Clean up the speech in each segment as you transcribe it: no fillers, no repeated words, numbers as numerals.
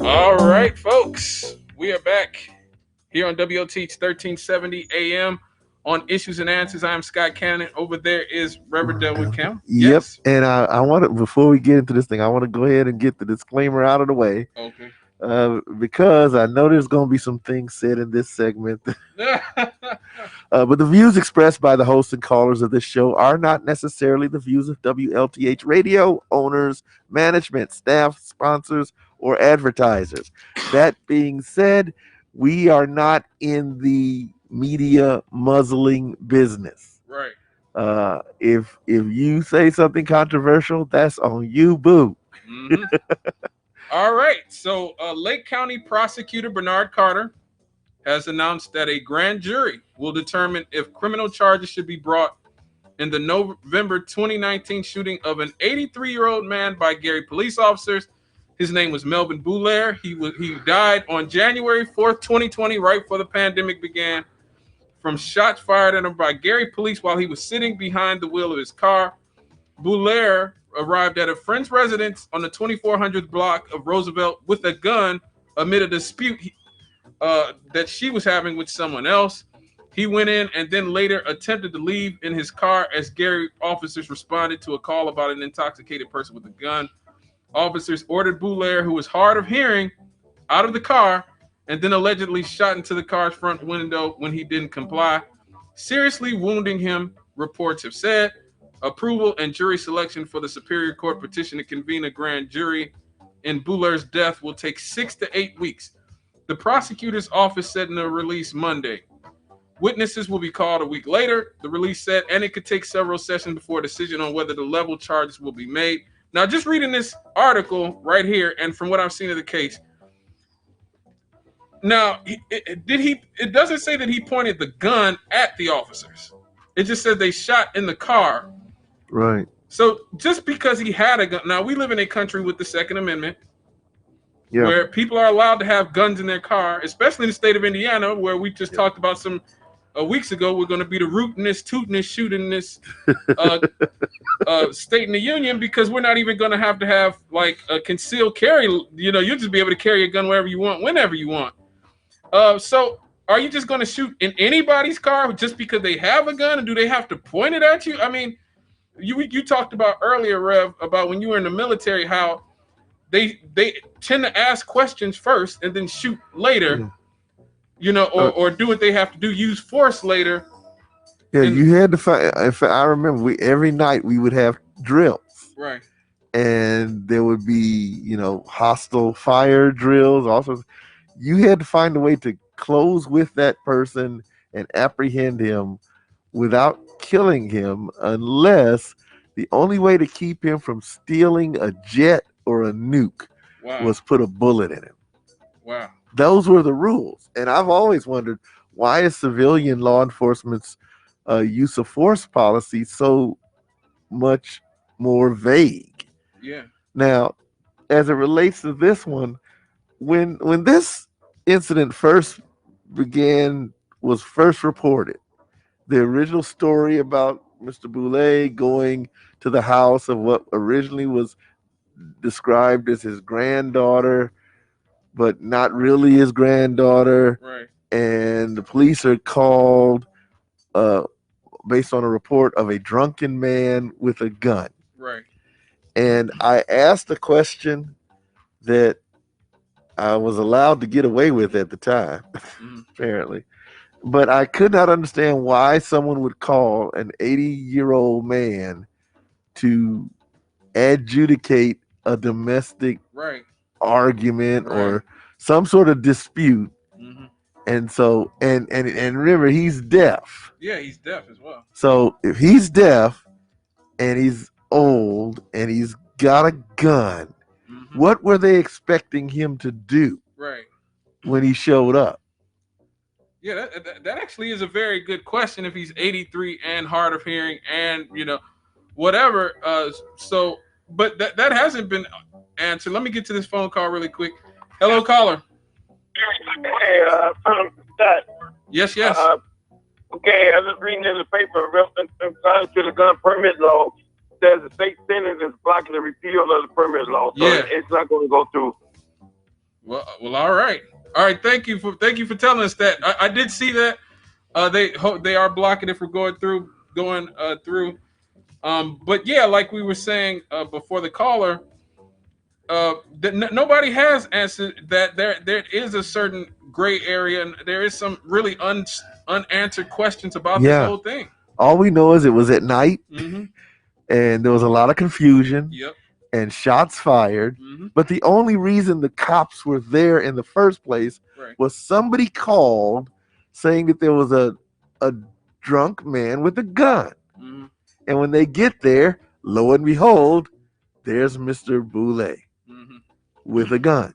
All right, folks, we are back here on WOTH 1370 AM on Issues and Answers. I am Scott Cannon. Over there is Reverend Delwyn Campbell. Yep. Yes. And I want to, before we get into this thing, I want to go ahead and get the disclaimer out of the way Okay. because I know there's going to be some things said in this segment. But the views expressed by the hosts and callers of this show are not necessarily the views of WLTH radio owners, management, staff, sponsors, or advertisers. That being said, we are not in the media muzzling business. Right. If you say something controversial, that's on you, boo. Mm-hmm. All right. So, Lake County Prosecutor Bernard Carter has announced that a grand jury will determine if criminal charges should be brought in the November 2019 shooting of an 83-year-old man by Gary police officers. His name was Melvin Bouler. He died on January 4th, 2020, right before the pandemic began, from shots fired at him by Gary police while he was sitting behind the wheel of his car. Bouler arrived at a friend's residence on the 2400th block of Roosevelt with a gun amid a dispute that she was having with someone else. He went in and then later attempted to leave in his car as Gary officers responded to a call about an intoxicated person with a gun. Officers ordered Bouler, who was hard of hearing, out of the car and then allegedly shot into the car's front window when he didn't comply, seriously wounding him, reports have said. Approval and jury selection for the Superior Court petition to convene a grand jury in Bouler's death will take 6 to 8 weeks. The prosecutor's office said in a release Monday. Witnesses will be called a week later, the release said, and it could take several sessions before a decision on whether the level charges will be made. Now, just reading this article right here, and from what I've seen of the case, now, it doesn't say that he pointed the gun at the officers. It just said they shot in the car. Right. So just because he had a gun, now we live in a country with the Second Amendment, where people are allowed to have guns in their car, especially in the state of Indiana, where we just talked about some weeks ago. We're going to be the rootinest, tootinest, shootingest state in the union because we're not even going to have like a concealed carry. You know, you'll just be able to carry a gun wherever you want, whenever you want. So are you just going to shoot in anybody's car just because they have a gun, and do they have to point it at you? I mean, you talked about earlier, Rev, about when you were in the military, how they tend to ask questions first and then shoot later, you know, or do what they have to do, use force later. Yeah, you had to find. If I remember, every night we would have drills, right? And there would be, you know, hostile fire drills. Also, you had to find a way to close with that person and apprehend him without killing him, unless the only way to keep him from stealing a jet or a nuke was put a bullet in him. Wow. Those were the rules. And I've always wondered, why is civilian law enforcement's use of force policy so much more vague? Yeah. Now, as it relates to this one, when this incident was first reported, the original story about Mr. Bouler going to the house of what originally was described as his granddaughter, but not really his granddaughter. Right. And the police are called based on a report of a drunken man with a gun. Right. And I asked a question that I was allowed to get away with at the time, apparently. But I could not understand why someone would call an 80-year-old man to adjudicate a domestic argument or some sort of dispute. Mm-hmm. And so, and remember, he's deaf. Yeah, he's deaf as well. So if he's deaf and he's old and he's got a gun, what were they expecting him to do when he showed up? Yeah, that actually is a very good question. If he's 83 and hard of hearing and, you know, whatever. So, but that hasn't been answered. Let me get to this phone call really quick. Hello, caller. Hey, Scott. Yes. Okay, I was just reading in the paper reference to the gun permit law. There's a state senate that's blocking the repeal of the permit law, so it's not going to go through. Well, all right. Thank you for telling us that. I did see that. They are blocking it for going through. But yeah, like we were saying before the caller, nobody has answered that. There is a certain gray area, and there is some really unanswered questions about this Yeah. whole thing. All we know is it was at night, Mm-hmm. and there was a lot of confusion Yep. and shots fired. Mm-hmm. But the only reason the cops were there in the first place Right. was somebody called saying that there was a drunk man with a gun. Mm-hmm. And when they get there, lo and behold, there's Mr. Bouler Mm-hmm. with a gun.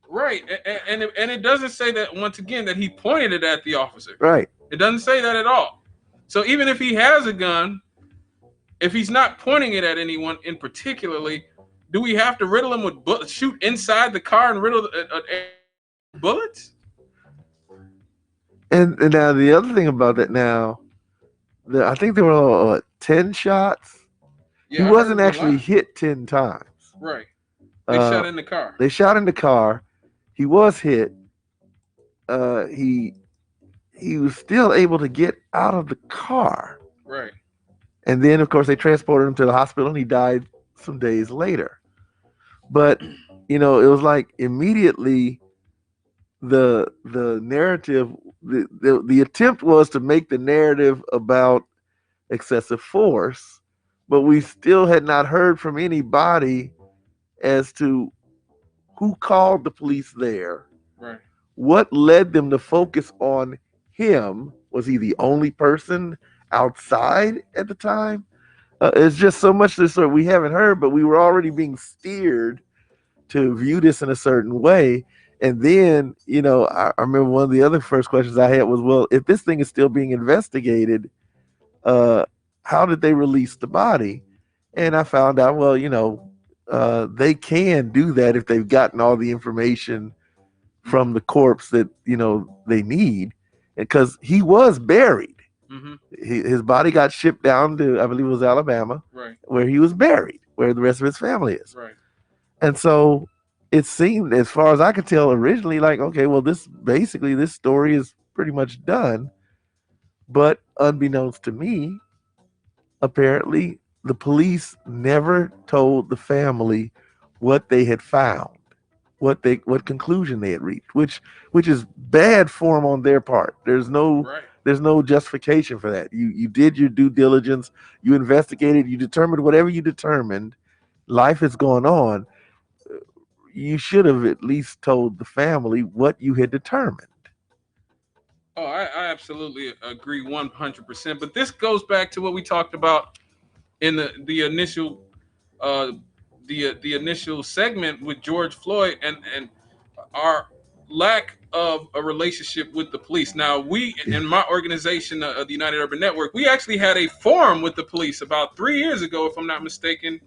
Right, and it doesn't say that once again that he pointed it at the officer. Right. It doesn't say that at all. So even if he has a gun, if he's not pointing it at anyone in particularly, do we have to riddle him with bullets, shoot inside the car and riddle bullets? And now the other thing about that now, I think there were 10 shots. Yeah, He I wasn't heard a actually lot. hit 10 times. Right. They shot in the car. They shot in the car. He was hit. He was still able to get out of the car. Right. And then, of course, they transported him to the hospital, and he died some days later. But it was like immediately the narrative, the attempt was to make the narrative about excessive force, but we still had not heard from anybody as to who called the police there. Right. What led them to focus on him? Was he the only person outside at the time? It's just so much this sort we haven't heard, but we were already being steered to view this in a certain way. And then, I remember one of the other first questions I had was, well, if this thing is still being investigated, how did they release the body? And I found out, well, they can do that if they've gotten all the information from the corpse that they need, because he was buried. Mm-hmm. His body got shipped down to, I believe it was Alabama, Right. where he was buried, where the rest of his family is. Right. And so it seemed, as far as I could tell, originally, like, okay, well, this story is pretty much done. But unbeknownst to me, apparently the police never told the family what they had found, what conclusion they had reached, which is bad form on their part. There's no justification for that. You did your due diligence, you investigated, you determined whatever you determined. Life is going on. You should have at least told the family what you had determined. Oh, I absolutely agree 100%. But this goes back to what we talked about in the initial the initial segment with George Floyd and our lack of a relationship with the police. Now, we in my organization, the United Urban Network, we actually had a forum with the police about 3 years ago, if I'm not mistaken.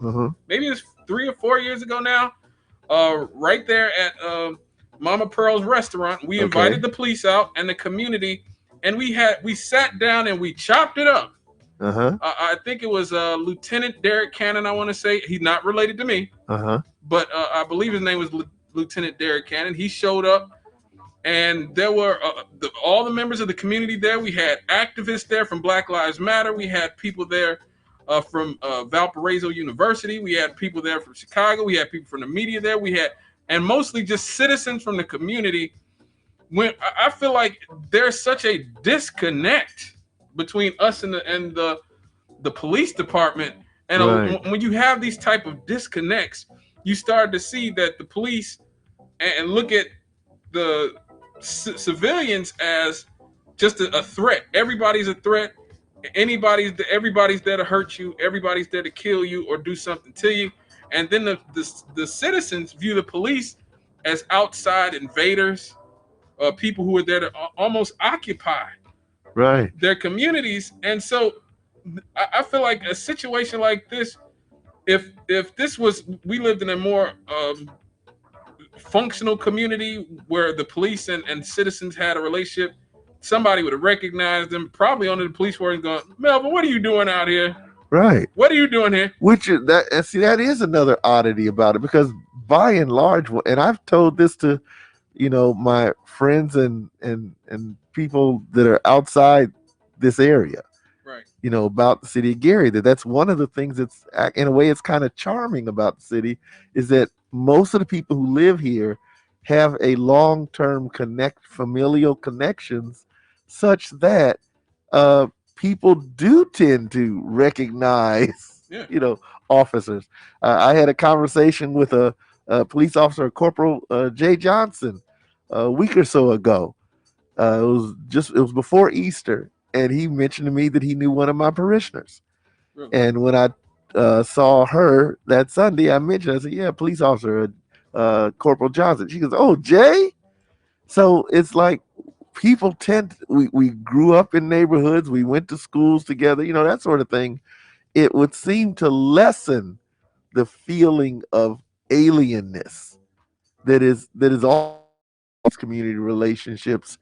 Maybe it's 3 or 4 years ago now. Right there at Mama Pearl's restaurant, we invited the police out and the community, and we sat down and we chopped it up. I think it was Lieutenant Derek Cannon. I want to say he's not related to me, but I believe his name was Lieutenant Derek Cannon. He showed up, and there were all the members of the community there. We had activists there from Black Lives Matter. We had people there from Valparaiso University. We had people there from Chicago. We had people from the media there. And mostly just citizens from the community. When I feel like there's such a disconnect between us and the police department, and when you have these type of disconnects, you start to see that the police and look at the civilians as just a threat. Everybody's a threat. Everybody's there to hurt you. Everybody's there to kill you or do something to you. And then the citizens view the police as outside invaders, people who are there to almost occupy their communities. And so I feel like a situation like this, if we lived in a more functional community where the police and citizens had a relationship, somebody would have recognized them, probably under the police force, going, Melvin, what are you doing out here? Right. What are you doing here? Which is that, and see, that is another oddity about it, because by and large, and I've told this to, my friends and people that are outside this area, Right. about the city of Gary, that's one of the things that's, in a way, it's kind of charming about the city, is that most of the people who live here have a long-term familial connections, such that people do tend to recognize, Yeah. officers. I had a conversation with a police officer, Corporal Jay Johnson, a week or so ago. It was before Easter, and he mentioned to me that he knew one of my parishioners. Really? And when I saw her that Sunday, I said, "Yeah, police officer, Corporal Johnson." She goes, "Oh, Jay." So it's like people we grew up in neighborhoods, we went to schools together, that sort of thing. It would seem to lessen the feeling of alienness that is all these community relationships,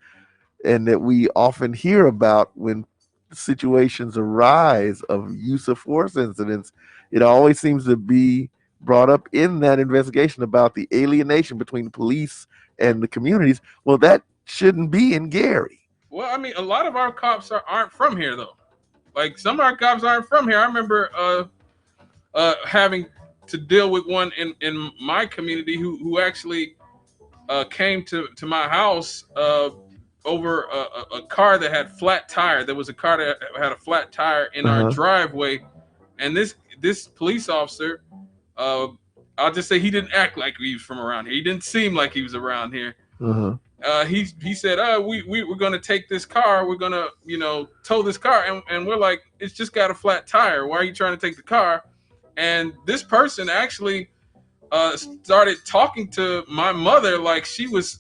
and that we often hear about when situations arise of use of force incidents. It always seems to be brought up in that investigation about the alienation between the police and the communities. Well, that shouldn't be in Gary. Well, I mean, a lot of our cops aren't from here though. Like some of our cops aren't from here. I remember having to deal with one in my community who actually came to my house over a car that had flat tire. There was a car that had a flat tire in our Uh-huh. driveway, and this police officer, uh, I'll just say he didn't act like he was from around here. He didn't seem like he was around here. Uh-huh. He said, we're gonna take this car. We're gonna tow this car, and we're like, it's just got a flat tire. Why are you trying to take the car? And this person actually started talking to my mother like she was,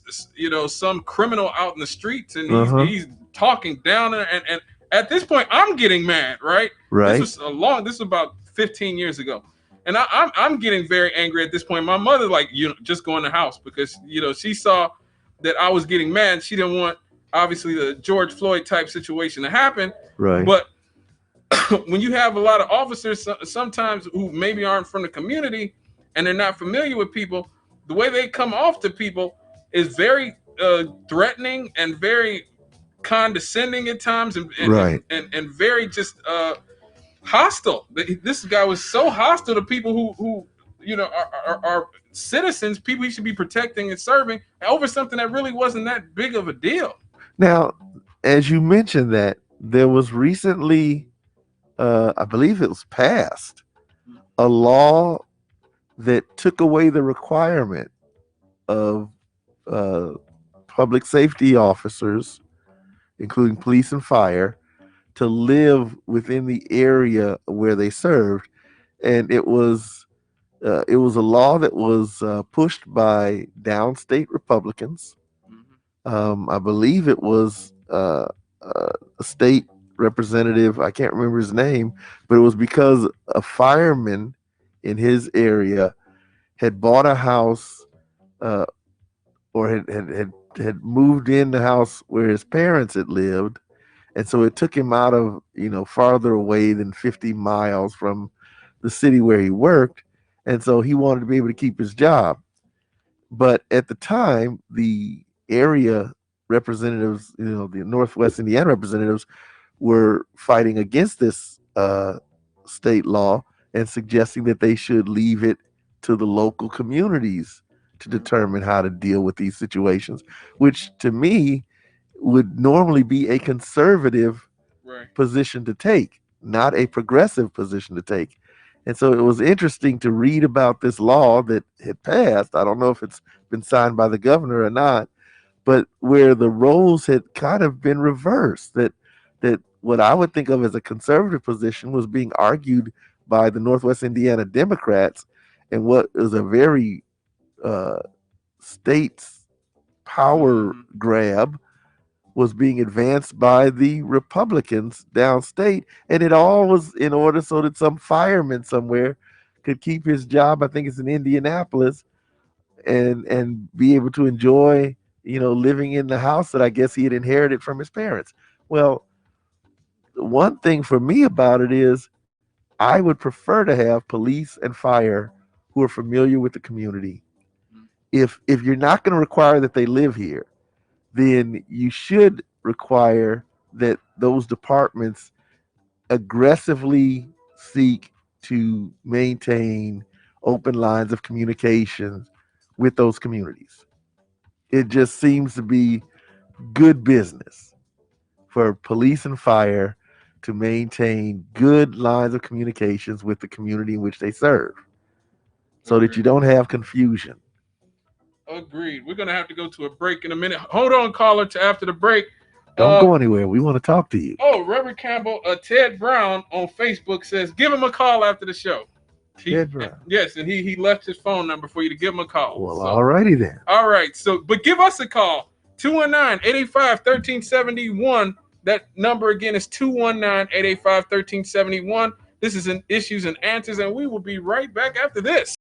some criminal out in the streets, and Uh-huh. he's talking down there. And at this point, I'm getting mad, right? Right. This was about 15 years ago, and I'm getting very angry at this point. My mother, like, just go in the house because she saw that I was getting mad. She didn't want obviously the George Floyd type situation to happen, Right. but when you have a lot of officers sometimes who maybe aren't from the community and they're not familiar with people, the way they come off to people is very threatening and very condescending at times, Right. and very just hostile. This guy was so hostile to people who are citizens, people he should be protecting and serving, over something that really wasn't that big of a deal. Now, as you mentioned that, there was recently, I believe it was passed, a law that took away the requirement of uh, public safety officers, including police and fire, to live within the area where they served. And it was a law that was pushed by downstate Republicans. I believe it was a state representative. I can't remember his name, but it was because a fireman in his area had bought a house, uh, or had moved in the house where his parents had lived, and so it took him out of farther away than 50 miles from the city where he worked, and so he wanted to be able to keep his job. But at the time, the area representatives, the Northwest Indiana representatives, were fighting against this state law and suggesting that they should leave it to the local communities to determine how to deal with these situations, which to me would normally be a conservative Right. position to take, not a progressive position to take. And so it was interesting to read about this law that had passed. I don't know if it's been signed by the governor or not, but where the roles had kind of been reversed. That what I would think of as a conservative position was being argued by the Northwest Indiana Democrats, and what is a very uh, state's power grab was being advanced by the Republicans downstate, and it all was in order so that some fireman somewhere could keep his job. I think it's in Indianapolis, and be able to enjoy, living in the house that I guess he had inherited from his parents. Well, one thing for me about it is I would prefer to have police and fire who are familiar with the community. If you're not going to require that they live here, then you should require that those departments aggressively seek to maintain open lines of communications with those communities. It just seems to be good business for police and fire to maintain good lines of communications with the community in which they serve so that you don't have confusion. Agreed. We're going to have to go to a break in a minute. Hold on, caller, to after the break. Don't go anywhere. We want to talk to you. Oh, Reverend Campbell, Ted Brown on Facebook says, give him a call after the show. Ted Brown. Yes, and he left his phone number for you to give him a call. Well, all righty then. All right. So, but give us a call. 219-885-1371. That number again is 219-885-1371. This is an Issues and Answers, and we will be right back after this.